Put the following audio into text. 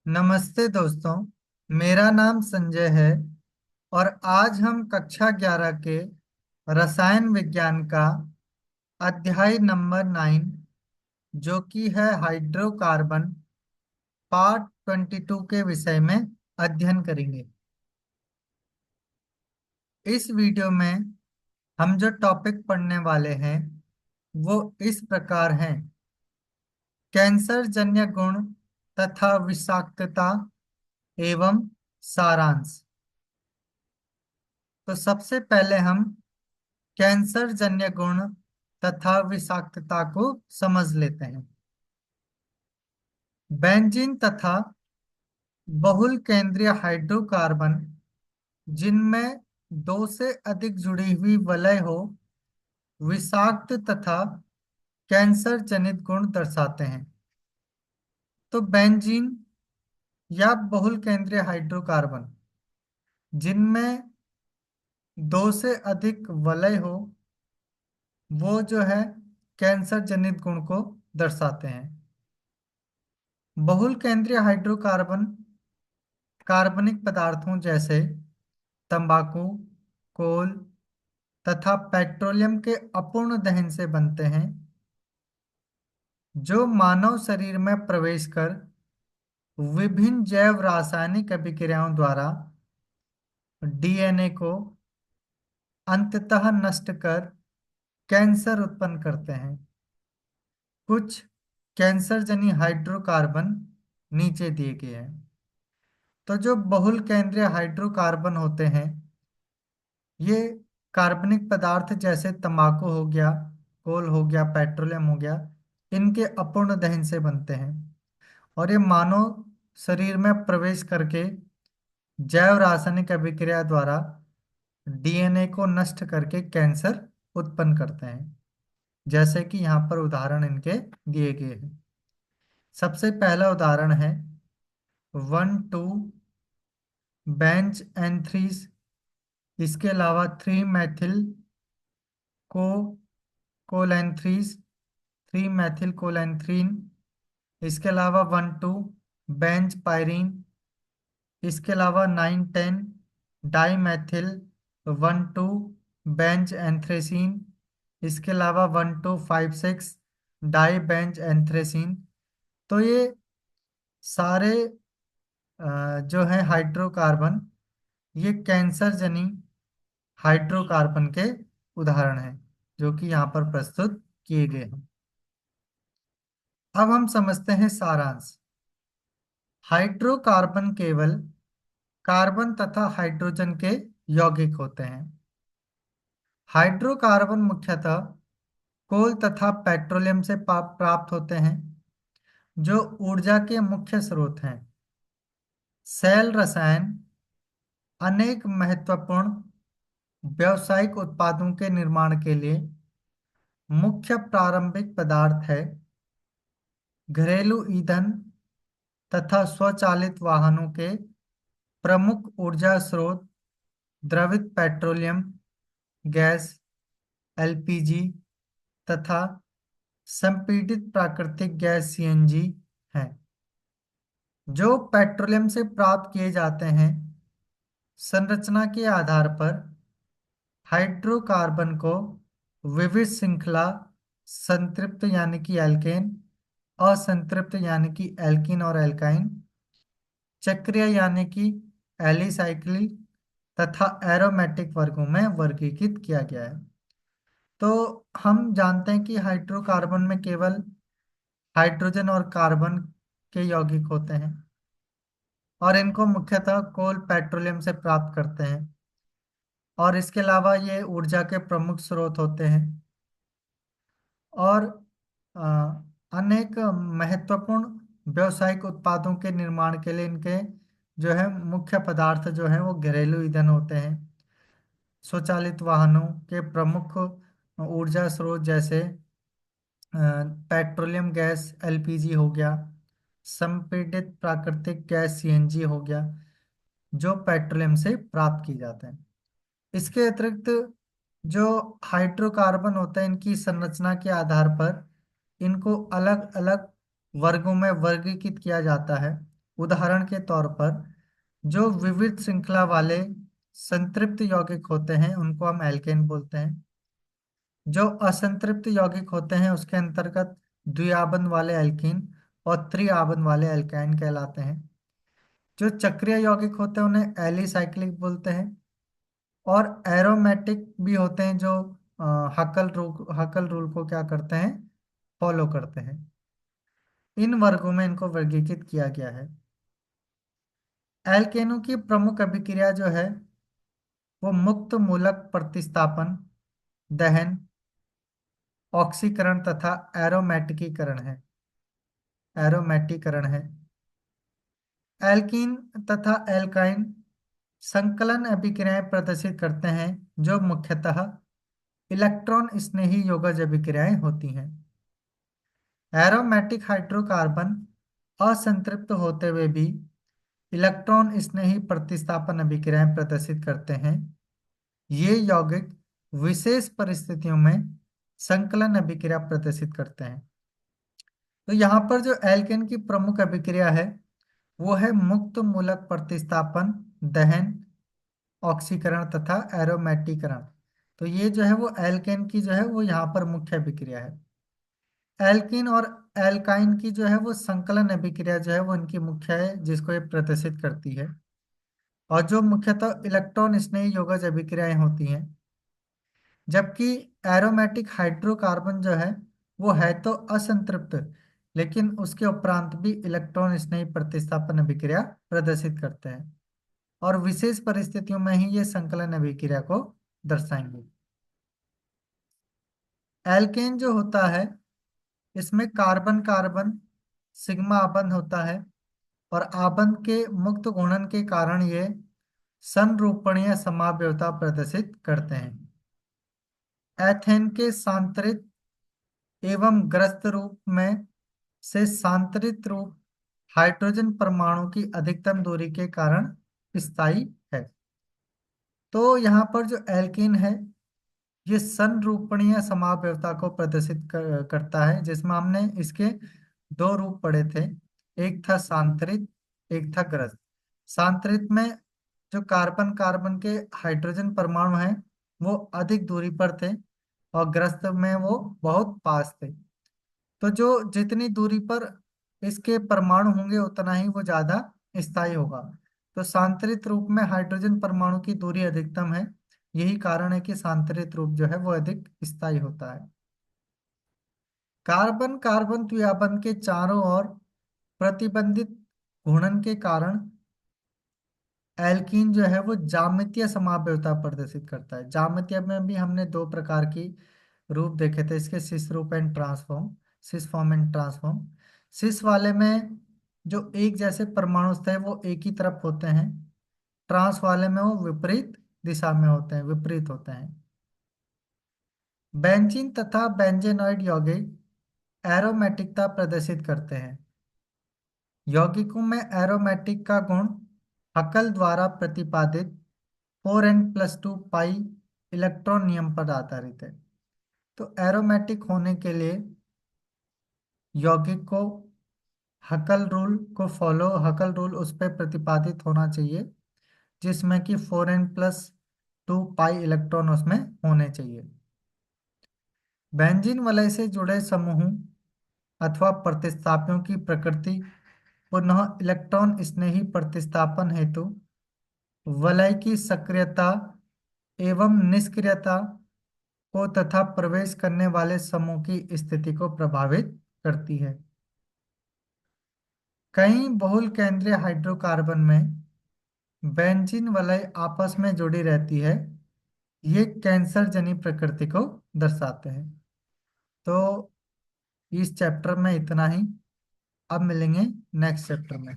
नमस्ते दोस्तों। मेरा नाम संजय है और आज हम कक्षा 11 के रसायन विज्ञान का अध्याय नंबर 9 जो कि है हाइड्रोकार्बन पार्ट 22 के विषय में अध्ययन करेंगे। इस वीडियो में हम जो टॉपिक पढ़ने वाले हैं वो इस प्रकार हैं: कैंसर जन्य गुण तथा विषाक्तता एवं सारांश। तो सबसे पहले हम कैंसर जन्य गुण तथा विषाक्तता को समझ लेते हैं। बेंजीन तथा बहुल केंद्रीय हाइड्रोकार्बन जिनमें दो से अधिक जुड़ी हुई वलय हो विषाक्त तथा कैंसर जनित गुण दर्शाते हैं। तो बेंजीन या बहुल केंद्रीय हाइड्रोकार्बन जिनमें दो से अधिक वलय हो वो जो है कैंसर जनित गुण को दर्शाते हैं। बहुल केंद्रीय हाइड्रोकार्बन कार्बनिक पदार्थों जैसे तंबाकू, कोल तथा पेट्रोलियम के अपूर्ण दहन से बनते हैं, जो मानव शरीर में प्रवेश कर विभिन्न जैव रासायनिक अभिक्रियाओं द्वारा डीएनए को अंततः नष्ट कर कैंसर उत्पन्न करते हैं। कुछ कैंसर जनी हाइड्रोकार्बन नीचे दिए गए हैं। तो जो बहुल केंद्रीय हाइड्रोकार्बन होते हैं ये कार्बनिक पदार्थ जैसे तंबाकू हो गया, कोल हो गया, पेट्रोलियम हो गया, इनके अपूर्ण दहन से बनते हैं और ये मानव शरीर में प्रवेश करके जैव रासायनिक अभिक्रिया द्वारा डीएनए को नष्ट करके कैंसर उत्पन्न करते हैं। जैसे कि यहाँ पर उदाहरण इनके दिए गए हैं। सबसे पहला उदाहरण है 1,2 बेंच एंथ्रीज। इसके अलावा 3 मैथिल को कोलैंथ्रीज, 3 मैथिल कोलैंथ्रीन। इसके अलावा 1,2 बेंच पायरीन। इसके अलावा 9,10 डाई मैथिल 1,2 बेंच एंथ्रेसीन। इसके अलावा 1,2,5,6 डाई बेंच एंथ्रेसीन। तो ये सारे जो है हाइड्रोकार्बन ये कैंसर जनी हाइड्रोकार्बन के उदाहरण हैं जो कि यहाँ पर प्रस्तुत किए गए हैं। अब हम समझते हैं सारांश। हाइड्रोकार्बन केवल कार्बन तथा हाइड्रोजन के यौगिक होते हैं। हाइड्रोकार्बन मुख्यतः कोल तथा पेट्रोलियम से प्राप्त होते हैं जो ऊर्जा के मुख्य स्रोत हैं। सेल रसायन अनेक महत्वपूर्ण व्यावसायिक उत्पादों के निर्माण के लिए मुख्य प्रारंभिक पदार्थ है। घरेलू ईंधन तथा स्वचालित वाहनों के प्रमुख ऊर्जा स्रोत द्रवित पेट्रोलियम गैस एलपीजी तथा संपीड़ित प्राकृतिक गैस सीएनजी हैं, जो पेट्रोलियम से प्राप्त किए जाते हैं। संरचना के आधार पर हाइड्रोकार्बन को विविध श्रृंखला संतृप्त यानी कि एल्केन, असंतृप्त यानी कि एल्कीन और एल्काइन, चक्रीय यानी कि एलिसाइक्लिक तथा एरोमेटिक वर्गों में वर्गीकृत किया गया है। तो हम जानते हैं कि हाइड्रोकार्बन में केवल हाइड्रोजन और कार्बन के यौगिक होते हैं और इनको मुख्यतः कोल पेट्रोलियम से प्राप्त करते हैं और इसके अलावा ये ऊर्जा के प्रमुख स्रोत होते हैं और अ, अनेक महत्वपूर्ण व्यावसायिक उत्पादों के निर्माण के लिए इनके जो है मुख्य पदार्थ जो है वो घरेलू ईंधन होते हैं। स्वचालित वाहनों के प्रमुख ऊर्जा स्रोत जैसे पेट्रोलियम गैस एलपीजी हो गया, संपीड़ित प्राकृतिक गैस सीएनजी हो गया, जो पेट्रोलियम से प्राप्त की जाते हैं। इसके अतिरिक्त जो हाइड्रोकार्बन होते हैं इनकी संरचना के आधार पर इनको अलग अलग वर्गों में वर्गीकृत किया जाता है। उदाहरण के तौर पर जो विविध श्रृंखला वाले संतृप्त यौगिक होते हैं उनको हम एल्केन बोलते हैं। जो असंतृप्त यौगिक होते हैं उसके अंतर्गत द्विआबंध वाले एल्कीन और त्रिआबंध वाले एल्काइन कहलाते हैं। जो चक्रीय यौगिक होते हैं उन्हें एलिसाइक्लिक बोलते हैं। और एरोमेटिक भी होते हैं जो अ, हकल रूल को क्या करते हैं, फॉलो करते हैं। इन वर्गों में इनको वर्गीकृत किया गया है। एल्केनों की प्रमुख अभिक्रिया जो है वो मुक्त मूलक प्रतिस्थापन, दहन, ऑक्सीकरण तथा एरोमेटिकीकरण है। एरोमेटीकरण है। एल्कीन तथा एल्काइन संकलन अभिक्रियाएं प्रदर्शित करते हैं जो मुख्यतः इलेक्ट्रॉन स्नेही यौगज अभिक्रियाएं होती हैं। एरोमेटिक हाइड्रोकार्बन असंतृप्त होते हुए भी इलेक्ट्रॉन स्नेही प्रतिस्थापन अभिक्रियाएं प्रदर्शित करते हैं। ये यौगिक विशेष परिस्थितियों में संकलन अभिक्रिया प्रदर्शित करते हैं। तो यहाँ पर जो एल्केन की प्रमुख अभिक्रिया है वो है मुक्त मूलक प्रतिस्थापन, दहन, ऑक्सीकरण तथा एरोमेटीकरण। तो ये जो है वो एल्केन की जो है वो यहाँ पर मुख्य अभिक्रिया है। एल्कीन और एल्काइन की जो है वो संकलन अभिक्रिया जो है वो इनकी मुख्य है जिसको ये प्रदर्शित करती है। और जो मुख्यतः इलेक्ट्रॉन स्नेही यौगज अभिक्रियाएं होती हैं। जबकि एरोमेटिक हाइड्रोकार्बन जो है वो है तो असंतृप्त, लेकिन उसके उपरांत भी इलेक्ट्रॉन स्नेही प्रतिस्थापन अभिक्रिया प्रदर्शित करते हैं और विशेष परिस्थितियों में ही ये संकलन अभिक्रिया को दर्शाएंगे। एल्केन जो होता है इसमें कार्बन कार्बन सिग्मा आबंध होता है और आबंध के मुक्त गुणन के कारण ये संरूपणीय समावयवता प्रदर्शित करते हैं। एथेन के सांतरित एवं ग्रस्त रूप में से सांतरित रूप हाइड्रोजन परमाणु की अधिकतम दूरी के कारण स्थायी है। तो यहाँ पर जो एल्कीन है ये संरूपणीय समावयवता को प्रदर्शित करता है, जिसमें हमने इसके दो रूप पढ़े थे। एक था सांतरित, एक था ग्रस्त। सांतरित में जो कार्बन कार्बन के हाइड्रोजन परमाणु हैं वो अधिक दूरी पर थे और ग्रस्त में वो बहुत पास थे। तो जो जितनी दूरी पर इसके परमाणु होंगे उतना ही वो ज्यादा स्थायी होगा। तो सांतरित रूप में हाइड्रोजन परमाणु की दूरी अधिकतम है। यही कारण है कि सांतरित रूप जो है वो अधिक स्थायी होता है। कार्बन कार्बन द्विआबंध के चारों ओर प्रतिबंधित घूर्णन के कारण एल्कीन जो है वो जामितीय समावयवता प्रदर्शित करता है। जामितीय में भी हमने दो प्रकार की रूप देखे थे इसके, सिस रूप and transform, cis form and transform. Cis वाले में जो एक जैसे परमाणु होते हैं वो एक ही तरफ होते हैं। ट्रांस वाले में वो विपरीत दिशा में होते हैं, विपरीत होते हैं। बेंजीन तथा बेंजेनॉइड यौगिक एरोमेटिकता प्रदर्शित करते हैं। यौगिकों में एरोमेटिक का गुण हकल द्वारा प्रतिपादित 4n+2 पाई इलेक्ट्रॉन नियम पर आधारित है। तो एरोमेटिक होने के लिए यौगिक को हकल रूल उस पर प्रतिपादित होना चाहिए जिसमें कि 4n+2 पाई इलेक्ट्रॉन उसमें होने चाहिए। बेंजीन वलय से जुड़े समूहों अथवा प्रतिस्थापियों की प्रकृति पुनः इलेक्ट्रॉन स्नेही प्रतिस्थापन हेतु वलय की सक्रियता एवं निष्क्रियता को तथा प्रवेश करने वाले समूह की स्थिति को प्रभावित करती है। कई बहुल केंद्रीय हाइड्रोकार्बन में बेंजीन वलय आपस में जुड़ी रहती है। ये कैंसर जनी प्रकृति को दर्शाते हैं। तो इस चैप्टर में इतना ही। अब मिलेंगे नेक्स्ट चैप्टर में।